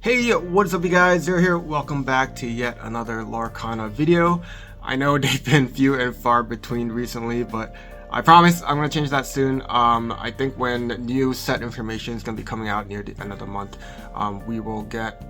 Hey, what's up you guys, Zero here. Welcome back to yet another Lorcana video. I know they've been few and far between recently, but I promise I'm going to change that soon. I think when new set information is going to be coming out near the end of the month, we will get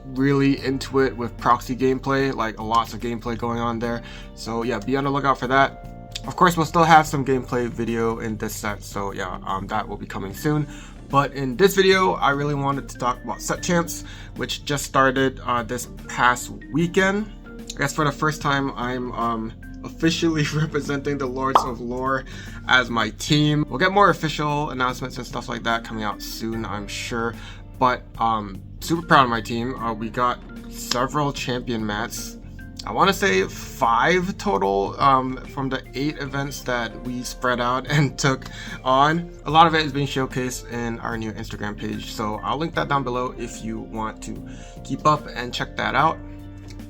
really into it with proxy gameplay, like lots of gameplay going on there. So yeah, be on the lookout for that. Of course, we'll still have some gameplay video in this set, so yeah, that will be coming soon. But in this video, I really wanted to talk about set champs, which just started this past weekend. I guess for the first time, I'm officially representing the Lords of Lore as my team. We'll get more official announcements and stuff like that coming out soon, I'm sure. But super proud of my team. We got several champion mats. I want to say 5 total from the 8 events that we spread out and took on. A lot of it is being showcased in our new Instagram page, so I'll link that down below if you want to keep up and check that out.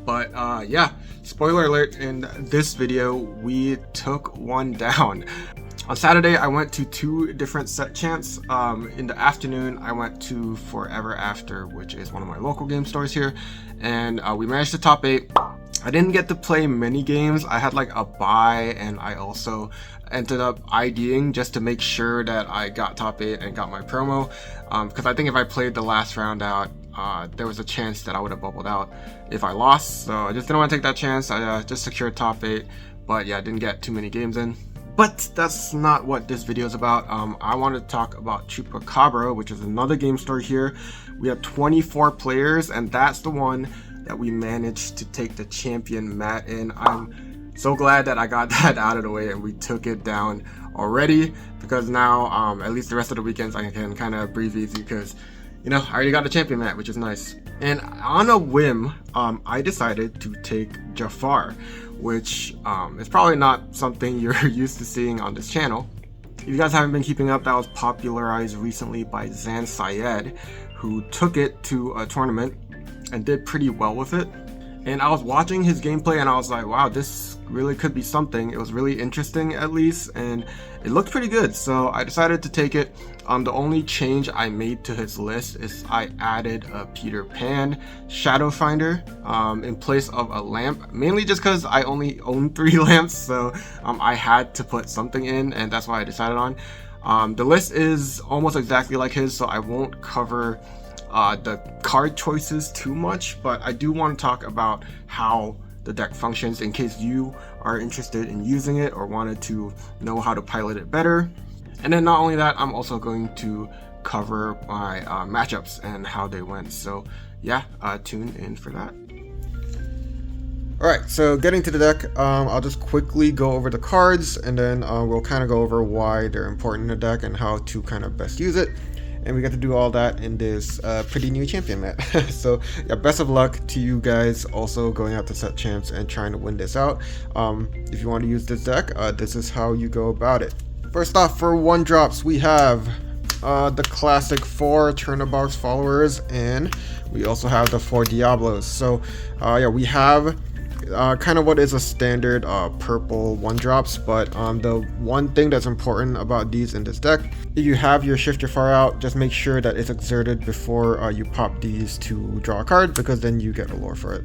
But yeah, spoiler alert, in this video we took one down. On Saturday, I went to 2 different set champs. In the afternoon, I went to Forever After, which is one of my local game stores here, and we managed to top 8. I didn't get to play many games. I had like a bye, and I also ended up IDing just to make sure that I got top 8 and got my promo, because I think if I played the last round out, there was a chance that I would have bubbled out if I lost. So I just didn't want to take that chance. I just secured top 8, but yeah, I didn't get too many games in. But that's not what this video is about. I wanted to talk about Chupacabra, which is another game store here. We have 24 players, and that's the one that we managed to take the champion mat in. I'm so glad that I got that out of the way and we took it down already, because now at least the rest of the weekends I can kind of breathe easy, because you know, I already got the champion mat, which is nice. And on a whim, I decided to take JAFAR, which is probably not something you're used to seeing on this channel. If you guys haven't been keeping up, that was popularized recently by Zan Syed, who took it to a tournament and did pretty well with it. And I was watching his gameplay and I was like, wow, this really could be something. It was really interesting, at least, and it looked pretty good, so I decided to take it. The only change I made to his list is I added a Peter Pan Shadow Finder in place of a lamp, mainly just because I only own 3 lamps, so I had to put something in, and that's why I decided on. The list is almost exactly like his, so I won't cover the card choices too much, but I do want to talk about how the deck functions in case you are interested in using it or wanted to know how to pilot it better. And then not only that, I'm also going to cover my matchups and how they went. So yeah, tune in for that. Alright, so getting to the deck, I'll just quickly go over the cards, and then we'll kind of go over why they're important in the deck and how to kind of best use it. And we get to do all that in this pretty new champion mat. So yeah, best of luck to you guys also going out to set champs and trying to win this out. If you want to use this deck, this is how you go about it. First off, for 1-drops, we have the classic 4 Turnabox followers, and we also have the 4 Diablos. So yeah, we have kind of what is a standard purple 1-drops, but the one thing that's important about these in this deck, if you have your Shift JAFAR out, just make sure that it's exerted before you pop these to draw a card, because then you get a lore for it.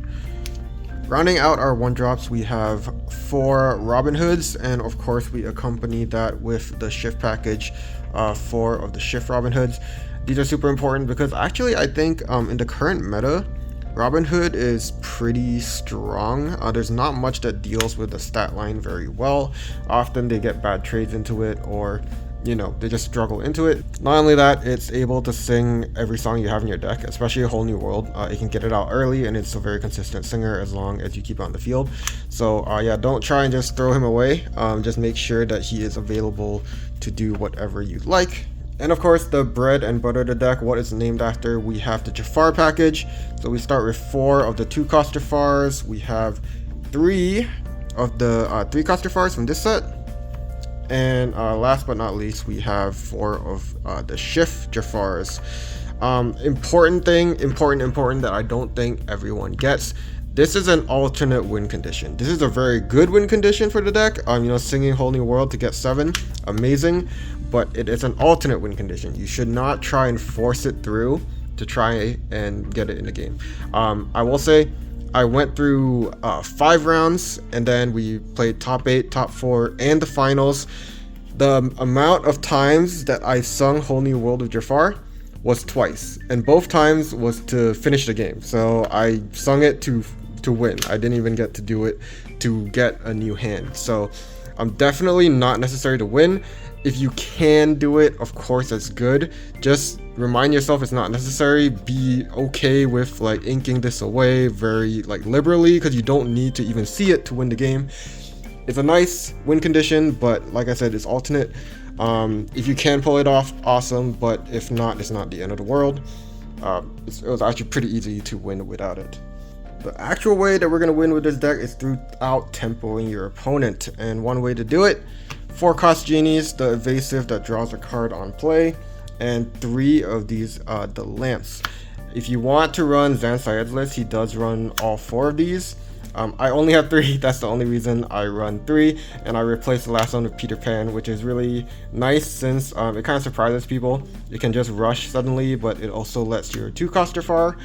Rounding out our 1-drops, we have 4 Robin Hoods, and of course we accompany that with the Shift package, 4 of the Shift Robin Hoods. These are super important because actually I think in the current meta, Robin Hood is pretty strong. There's not much that deals with the stat line very well. Often they get bad trades into it, or you know, they just struggle into it. Not only that, it's able to sing every song you have in your deck, especially A Whole New World. It can get it out early, and it's a very consistent singer as long as you keep it on the field. So yeah, don't try and just throw him away. Just make sure that he is available to do whatever you'd like. And of course, the bread and butter of the deck, what it's named after, we have the JAFAR package. So we start with 4 of the 2-cost JAFARs. We have 3 of the 3-cost JAFARs from this set. And last but not least, we have 4 of the Shift JAFARs. Important that I don't think everyone gets. This is an alternate win condition. This is a very good win condition for the deck. You know, singing Whole New World to get 7, amazing. But it is an alternate win condition. You should not try and force it through to try and get it in the game. I will say I went through 5 rounds, and then we played top 8, top 4, and the finals. The amount of times that I sung Whole New World of Jafar was twice, and both times was to finish the game. So I sung it to win. I didn't even get to do it to get a new hand. So I'm definitely not necessary to win. If you can do it, of course that's good. Just remind yourself it's not necessary. Be okay with like inking this away very like liberally, because you don't need to even see it to win the game. It's a nice win condition, but like I said, it's alternate. If you can pull it off, awesome, but if not, it's not the end of the world. It was actually pretty easy to win without it. The actual way that we're going to win with this deck is through out-tempoing your opponent, and one way to do it: 4 cost genies, the evasive that draws a card on play, and 3 of these, the lamps. If you want to run Zan Syed's list, he does run all 4 of these. I only have 3, that's the only reason I run 3, and I replaced the last one with Peter Pan, which is really nice since it kind of surprises people. You can just rush suddenly, but it also lets your 2-cost Jafar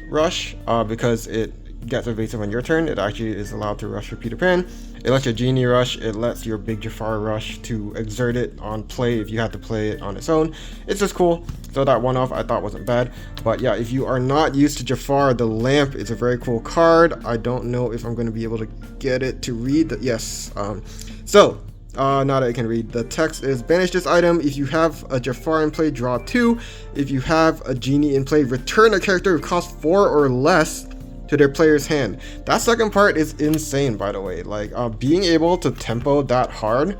rush because it gets evasive on your turn. It actually is allowed to rush for Peter Pan. It lets your genie rush. It lets your big Jafar rush to exert it on play if you have to play it on its own. It's just cool. So that one off I thought wasn't bad. But yeah, if you are not used to Jafar, the lamp is a very cool card. I don't know if I'm going to be able to get it to read. Yes. Now that I can read, the text is: banish this item. If you have a Jafar in play, draw 2. If you have a genie in play, return a character who costs 4 or less to their player's hand. That second part is insane, by the way. Like being able to tempo that hard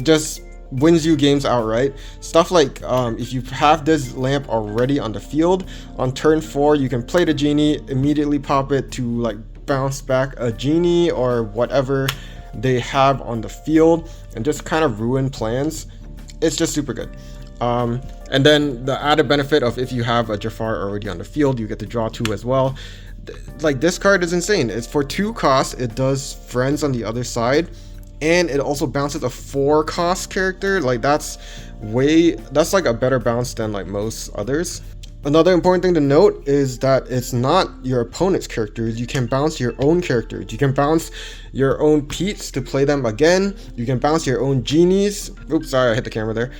just wins you games outright. Stuff like if you have this lamp already on the field, on turn 4 you can play the genie, immediately pop it to like bounce back a genie or whatever they have on the field and just kind of ruin plans. It's just super good. And then the added benefit of if you have a Jafar already on the field, you get to draw 2 as well. Like this card is insane. It's for 2 costs. It does friends on the other side, and it also bounces a 4 cost character. Like that's like a better bounce than like most others. Another important thing to note is that it's not your opponent's characters. You can bounce your own characters. You can bounce your own Pete's to play them again. You can bounce your own genies. Oops, sorry, I hit the camera there.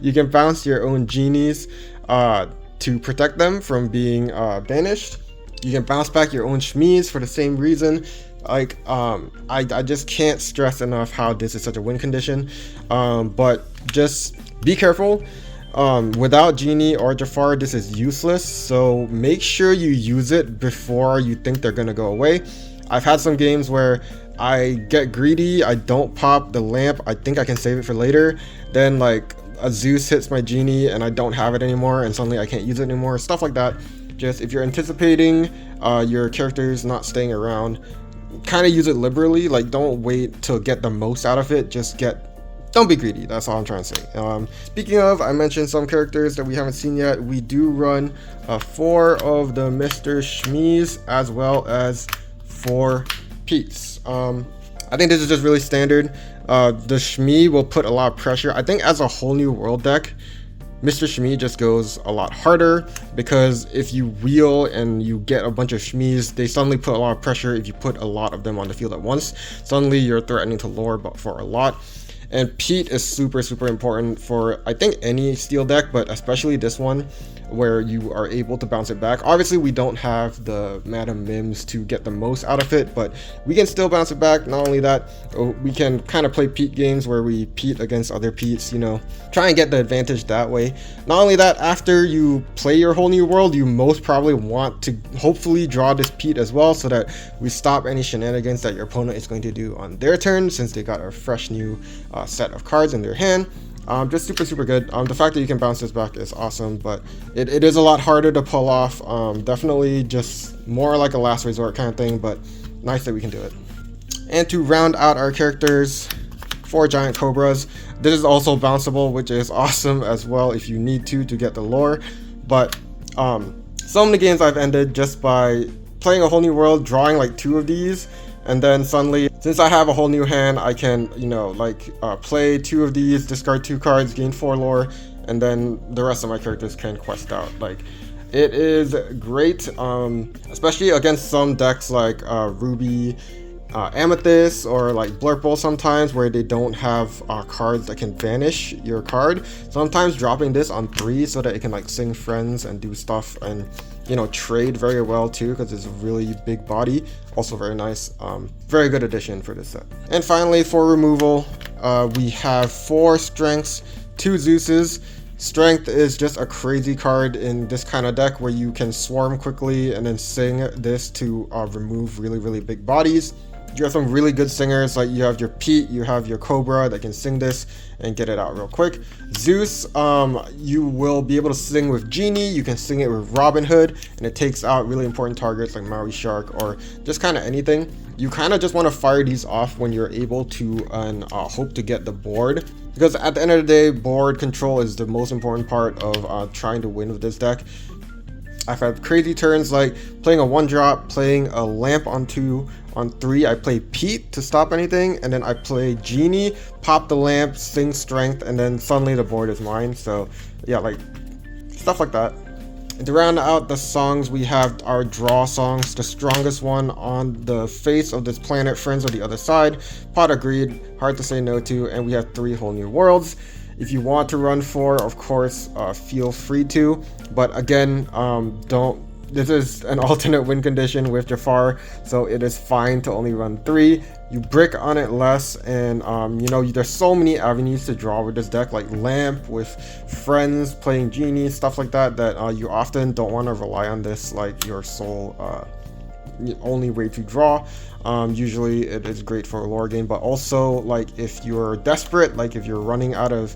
You can bounce your own genies to protect them from being banished. You can bounce back your own shmees for the same reason. Like I just can't stress enough how this is such a win condition. But just be careful. Without genie or Jafar, this is useless, so make sure you use it before you think they're gonna go away. I've had some games where I get greedy, I don't pop the lamp, I think I can save it for later, then like a Zeus hits my genie and I don't have it anymore and suddenly I can't use it anymore, stuff like that. Just if you're anticipating your characters not staying around, kind of use it liberally. Like don't wait to get the most out of it, don't be greedy. That's all I'm trying to say. Speaking of, I mentioned some characters that we haven't seen yet. We do run 4 of the Mr. Shmees as well as 4 Pete's. I think this is just really standard. The Shmee will put a lot of pressure. I think as a Whole New World deck, Mr. Shmee just goes a lot harder because if you wheel and you get a bunch of Shmees, they suddenly put a lot of pressure. If you put a lot of them on the field at once, suddenly you're threatening to lore for a lot. And Pete is super important for I think any steel deck, but especially this one where you are able to bounce it back. Obviously we don't have the Madam Mims to get the most out of it, but we can still bounce it back. Not only that, we can kind of play Pete games where we Pete against other Petes, you know, try and get the advantage that way. Not only that, after you play your Whole New World, you most probably want to hopefully draw this Pete as well, so that we stop any shenanigans that your opponent is going to do on their turn, since they got a fresh new set of cards in their hand. Just super good. The fact that you can bounce this back is awesome, but it is a lot harder to pull off. Definitely just more like a last resort kind of thing, but nice that we can do it. And to round out our characters, 4 giant cobras. This is also bounceable, which is awesome as well if you need to get the lore. But some of the games I've ended just by playing a Whole New World, drawing like 2 of these, and then suddenly, since I have a whole new hand, I can, you know, like play 2 of these, discard 2 cards, gain 4 lore, and then the rest of my characters can quest out. Like, it is great, especially against some decks like Ruby, Amethyst, or like Blurple sometimes, where they don't have cards that can banish your card. Sometimes dropping this on 3 so that it can like sing friends and do stuff, and you know, trade very well too, because it's a really big body. Also very nice. Very good addition for this set. And finally, for removal, we have 4 strengths, 2 Zeuses. Strength is just a crazy card in this kind of deck where you can swarm quickly and then sing this to remove really big bodies. You have some really good singers, like you have your Pete, you have your Cobra that can sing this and get it out real quick. Zeus, you will be able to sing with Genie, you can sing it with Robin Hood, and it takes out really important targets like Maui Shark or just kind of anything. You kind of just want to fire these off when you're able to and hope to get the board, because at the end of the day, board control is the most important part of trying to win with this deck. I've had crazy turns like playing a 1-drop, playing a lamp on 2, on 3 I play Pete to stop anything, and then I play Genie, pop the lamp, sing strength, and then suddenly the board is mine. So yeah, like stuff like that. And to round out the songs, we have our draw songs, the strongest one on the face of this planet, Friends of the Other Side, Pot of Greed, Hard to Say No To, and we have 3 Whole New Worlds. If you want to run 4, of course, feel free to, but again, this is an alternate win condition with Jafar, so it is fine to only run 3. You brick on it less, and you know, there's so many avenues to draw with this deck, like Lamp with Friends, playing Genie, stuff like that, that you often don't want to rely on this like your sole only way to draw. Usually it is great for a lore game, but also like if you're desperate, like if you're running out of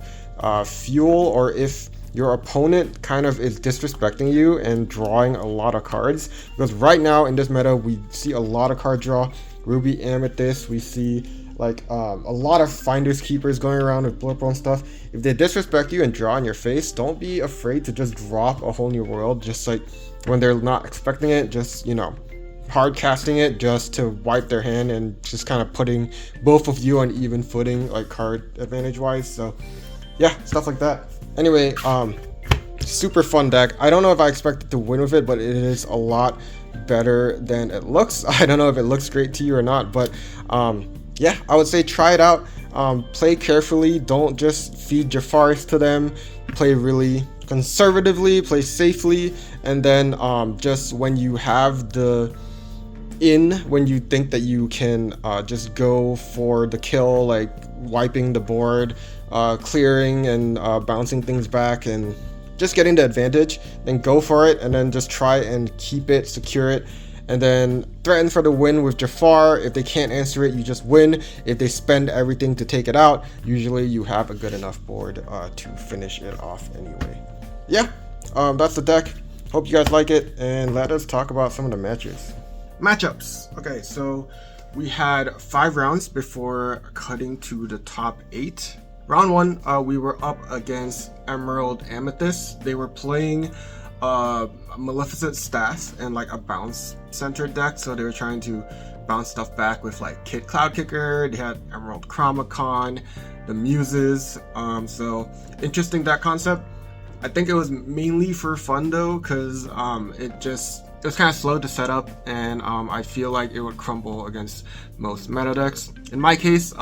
fuel, or if your opponent kind of is disrespecting you and drawing a lot of cards, because right now in this meta we see a lot of card draw. Ruby, Amethyst, we see like a lot of Finders Keepers going around with Blurple and stuff. If they disrespect you and draw in your face, don't be afraid to just drop a Whole New World, just like when they're not expecting it, just, you know, hard casting it just to wipe their hand and just kind of putting both of you on even footing, like card advantage wise. So yeah, stuff like that. Anyway, super fun deck. I don't know if I expected to win with it, but it is a lot better than it looks. I don't know if it looks great to you or not, but yeah, I would say try it out. Play carefully, don't just feed Jafars to them. Play really conservatively, play safely, and then just when you have the when you think that you can just go for the kill, like wiping the board, clearing and bouncing things back and just getting the advantage, then go for it, and then just try and keep it, secure it, and then threaten for the win with Jafar. If they can't answer it, you just win. If they spend everything to take it out, usually you have a good enough board to finish it off anyway. Yeah, that's the deck. Hope you guys like it, and let us talk about some of the matchups. Okay, so we had 5 rounds before cutting to the top 8. Round 1, we were up against Emerald Amethyst. They were playing Maleficent Staff and like a bounce centered deck, so they were trying to bounce stuff back with like Cloud Kicker. They had Emerald Chromacon, the Muses. So interesting deck concept. I think it was mainly for fun though, because it was kind of slow to set up, and I feel like it would crumble against most meta decks. In my case,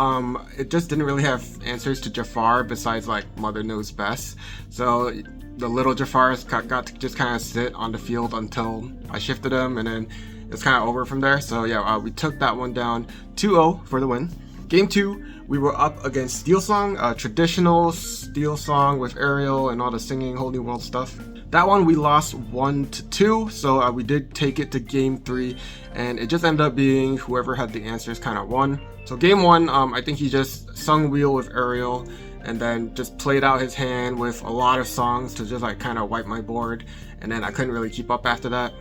it just didn't really have answers to Jafar besides like Mother Knows Best. So the little Jafars got to just kind of sit on the field until I shifted them, and then it's kind of over from there. So yeah, we took that one down 2-0 for the win. Game 2, we were up against Steel Song, traditional Steel Song with Ariel and all the singing Whole New World stuff. That one we lost 1-2, so we did take it to game 3, and it just ended up being whoever had the answers kind of won. So game 1, I think he just sung Wheel with Ariel, and then just played out his hand with a lot of songs to just like kind of wipe my board, and then I couldn't really keep up after that.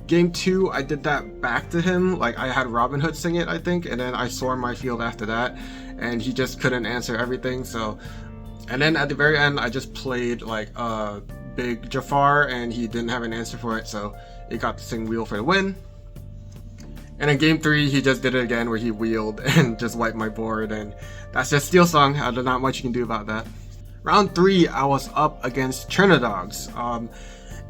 Game 2, I did that back to him, like I had Robin Hood sing it, I think, and then I swarmed my field after that, and he just couldn't answer everything. So, and then at the very end, I just played like a big Jafar, and he didn't have an answer for it, so it got to sing Wheel for the win. And in game 3, he just did it again, where he wheeled and just wiped my board, and that's just Steel Song. There's not much you can do about that. Round 3, I was up against Trinidogs.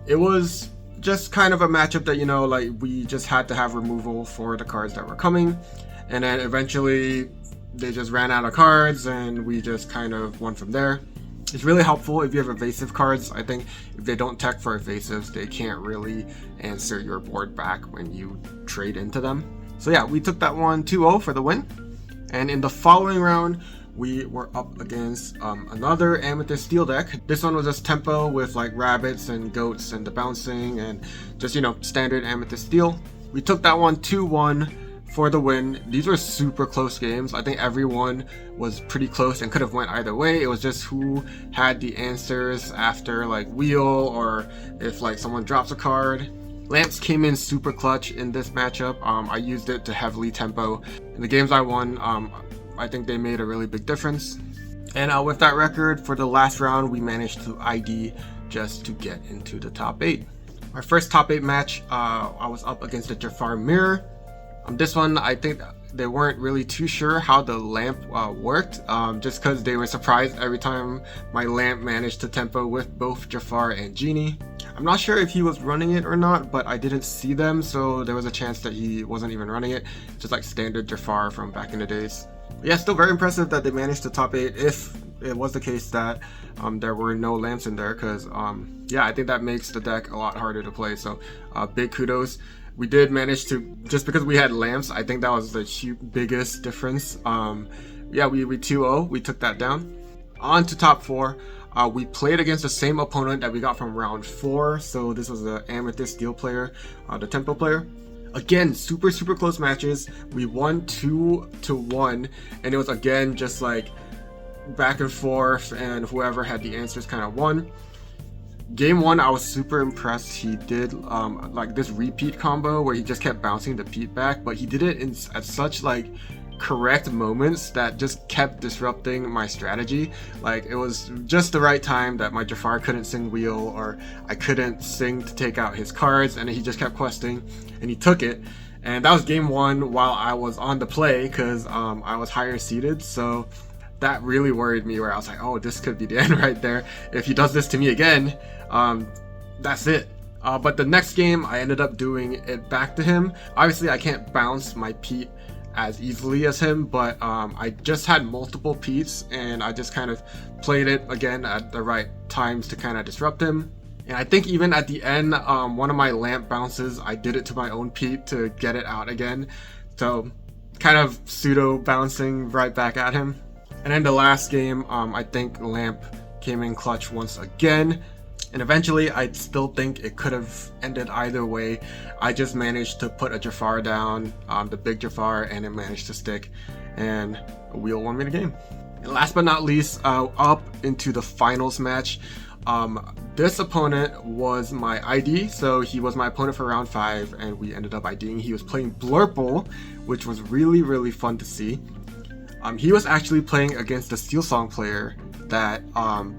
It was just kind of a matchup that, you know, like we just had to have removal for the cards that were coming, and then eventually they just ran out of cards and we just kind of won from there. It's really helpful if you have evasive cards. I think if they don't tech for evasives, they can't really answer your board back when you trade into them. So yeah, we took that one 2-0 for the win. And in the following round, we were up against another Amethyst Steel deck. This one was just tempo with like rabbits and goats and the bouncing and just, you know, standard Amethyst Steel. We took that one 2-1 for the win. These were super close games. I think everyone was pretty close and could have went either way. It was just who had the answers after like wheel, or if like someone drops a card. Lamps came in super clutch in this matchup. I used it to heavily tempo. In the games I won, I think they made a really big difference. And with that record, for the last round, we managed to ID just to get into the top 8. My first top 8 match, I was up against the JAFAR mirror. This one, I think they weren't really too sure how the lamp worked, just because they were surprised every time my lamp managed to tempo with both JAFAR and Genie. I'm not sure if he was running it or not, but I didn't see them, so there was a chance that he wasn't even running it, just like standard JAFAR from back in the days. But yeah, still very impressive that they managed to top 8 if it was the case that there were no lamps in there, because yeah, I think that makes the deck a lot harder to play, so big kudos. We did manage to, just because we had lamps, I think that was the biggest difference. Yeah, we 2-0, we took that down. On to top 4. We played against the same opponent that we got from round 4, so this was the Amethyst Steel player, the tempo player. Again, super close matches. We won 2-1, and it was again just like back and forth, and whoever had the answers kind of won. Game 1, I was super impressed. He did like this repeat combo where he just kept bouncing the Pete back, but he did it at such like correct moments that just kept disrupting my strategy. Like, it was just the right time that my JAFAR couldn't sing wheel, or I couldn't sing to take out his cards, and he just kept questing, and he took it. And that was game 1 while I was on the play, because I was higher seated, so that really worried me, where I was like, oh, this could be the end right there. If he does this to me again, that's it. But the next game, I ended up doing it back to him. Obviously, I can't bounce my Pete as easily as him, but I just had multiple Petes, and I just kind of played it again at the right times to kind of disrupt him. And I think even at the end, one of my lamp bounces, I did it to my own Pete to get it out again. So kind of pseudo bouncing right back at him. And then the last game, I think lamp came in clutch once again. And eventually, I still think it could have ended either way. I just managed to put a JAFAR down, the big JAFAR, and it managed to stick. And a wheel won me the game. And last but not least, up into the finals match. This opponent was my ID, so he was my opponent for round 5, and we ended up IDing. He was playing Blurple, which was really fun to see. He was actually playing against the Steel Song player that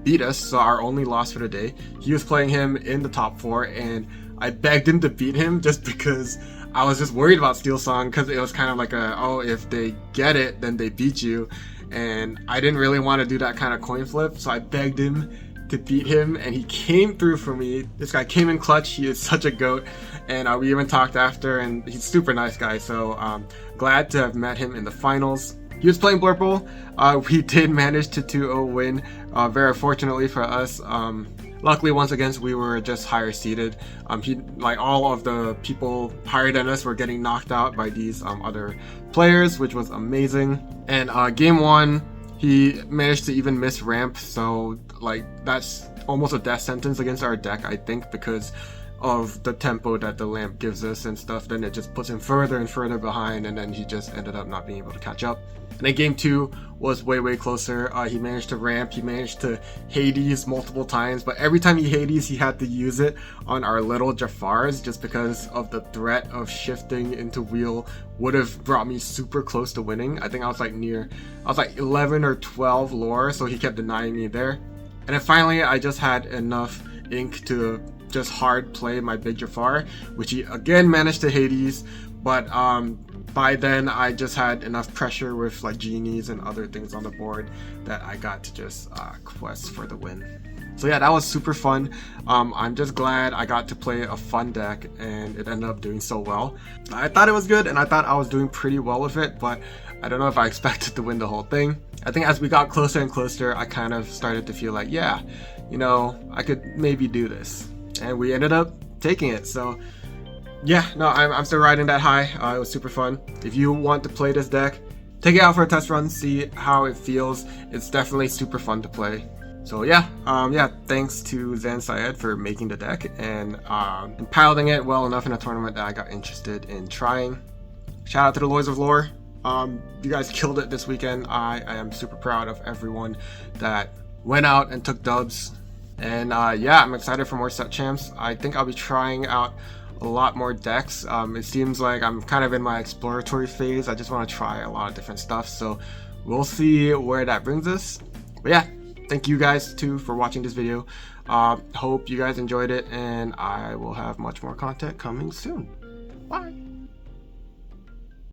beat us, so our only loss for the day. He was playing him in the top 4, and I begged him to beat him just because I was just worried about Steel Song, because it was kind of like oh, if they get it, then they beat you, and I didn't really want to do that kind of coin flip, so I begged him to beat him, and he came through for me. This guy came in clutch. He is such a goat, and we even talked after, and he's a super nice guy, so glad to have met him in the finals. He was playing Blurple. We did manage to 2-0 win, very fortunately for us. Luckily, once again, we were just higher seated. Like all of the people higher than us were getting knocked out by these other players, which was amazing. And game 1, he managed to even miss ramp, so like that's almost a death sentence against our deck, I think, because of the tempo that the lamp gives us and stuff. Then it just puts him further and further behind, and then he just ended up not being able to catch up. And then game 2 was way closer. He managed to ramp, he managed to Hades multiple times, but every time he Hades, he had to use it on our little JAFARs, just because of the threat of shifting into wheel would have brought me super close to winning. I think I was like 11 or 12 lore, so he kept denying me there. And then finally, I just had enough ink to just hard play my big JAFAR, which he again managed to Hades, but by then I just had enough pressure with like genies and other things on the board that I got to just quest for the win. So yeah, that was super fun. I'm just glad I got to play a fun deck and it ended up doing so well. I thought it was good and I thought I was doing pretty well with it, but I don't know if I expected to win the whole thing. I think as we got closer and closer, I kind of started to feel like, yeah, you know, I could maybe do this. And we ended up taking it. So yeah, no, I'm still riding that high. It was super fun. If you want to play this deck, take it out for a test run, see how it feels. It's definitely super fun to play. So yeah, thanks to Zan Syed for making the deck and piloting it well enough in a tournament that I got interested in trying. Shout out to the Lords of Lore. You guys killed it this weekend. I am super proud of everyone that went out and took dubs. And yeah, I'm excited for more set champs. I think I'll be trying out a lot more decks. It seems like I'm kind of in my exploratory phase. I just want to try a lot of different stuff. So we'll see where that brings us. But yeah, thank you guys too for watching this video. Hope you guys enjoyed it, and I will have much more content coming soon. Bye.